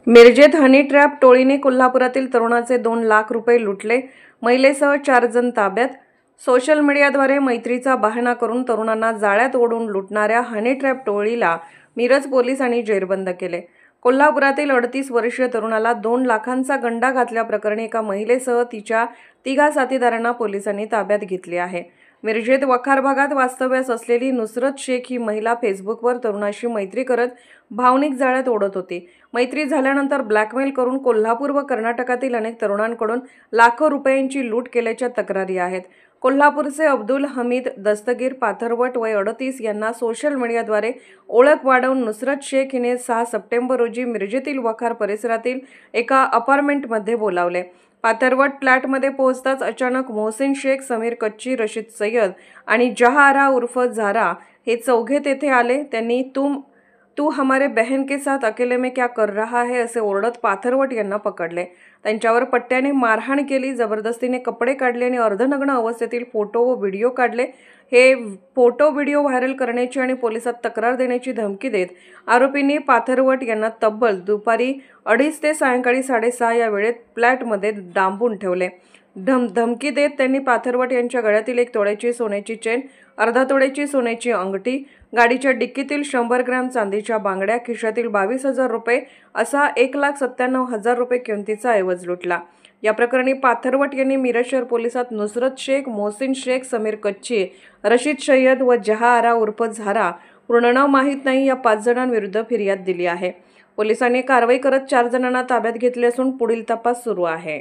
मिरजेत honey trap टोळीने कोल्हापुरातील तरुणाचे 2 लाख रुपये लुटले. महिलेसह 4 जण ताब्यात. सोशल मीडियाद्वारे मैत्रीचा बहाणा करून तरुणांना जाळ्यात ओढून लुटणाऱ्या हनी ट्रॅप टोळीला मिरज पोलिसांनी जेरबंद केले. कोल्हापुरातील 38 वर्षीय तरुणाला 2 लाखांचा गंडा घातल्याप्रकरणी एका महिलेसह तिच्या 3 साथीदारांना पोलिसांनी ताब्यात घेतले आहे. मिरजेत वखार भागात वास्तव्यास असलेली नुसरत शेख ही महिला फेसबुकवर तरुणाशी मैत्री करत भावनिक जाळ्यात ओढत होती. मैत्री झाल्यानंतर ब्लॅकमेल करून कोल्हापूर व कर्नाटकातील अनेक तरुणांकडून लाखो रुपयांची लूट केल्याच्या तक्रारी आहेत. कोल्हापूरचे अब्दुल हमीद दस्तगीर पाथरवट वय 38 यांना सोशल मीडियाद्वारे ओळख वाढवून नुसरत शेख हिने 6 सप्टेंबर रोजी मिरजेतील वखार परिसरातील एका अपार्टमेंटमध्ये बोलावले. पाथरवट फ्लॅटमध्ये पोहोचताच अचानक मोहसिन शेख, समीर कच्ची, रशीद सय्यद आणि जहारा उर्फ झारा हे चौघे तेथे आले. त्यांनी तू हमारे बहन के साथ अकेले में क्या कर रहा है असे ओरडत पाथरवट यांना पकडले. त्यांच्यावर पट्ट्याने मारहाण केली. जबरदस्तीने कपडे काढले आणि अर्धनग्न अवस्थेतील फोटो व व्हिडिओ काढले. हे फोटो व्हिडिओ व्हायरल करण्याची आणि पोलिसात तक्रार देण्याची धमकी देत आरोपींनी पाथरवट यांना तब्बल दुपारी 2:30 ते सायंकाळी 6:30 या वेळेत फ्लॅटमध्ये डांबून ठेवले. धमकी देत त्यांनी पाथरवट यांच्या गळ्यातील 1 तोळ्याची सोन्याची चेन, अर्धा तोळ्याची सोन्याची अंगठी, गाडीच्या डिक्कीतील 100 ग्रॅम चांदीच्या बांगड्या, खिशातील 22,000 रुपये असा 1,97,000 रुपये किमतीचा ऐवज लुटला. या प्रकरणी पाथरवट यांनी मिरज शहर पोलिसात नुसरत शेख, मोहसिन शेख, समीर कच्ची, रशीद सय्यद व जहारा उर्फ झारा पूर्ण नाव माहीत नाही या 5 जणांविरुद्ध फिर्याद दिली आहे. पोलिसांनी कारवाई करत 4 जणांना ताब्यात घेतले असून पुढील तपास सुरू आहे.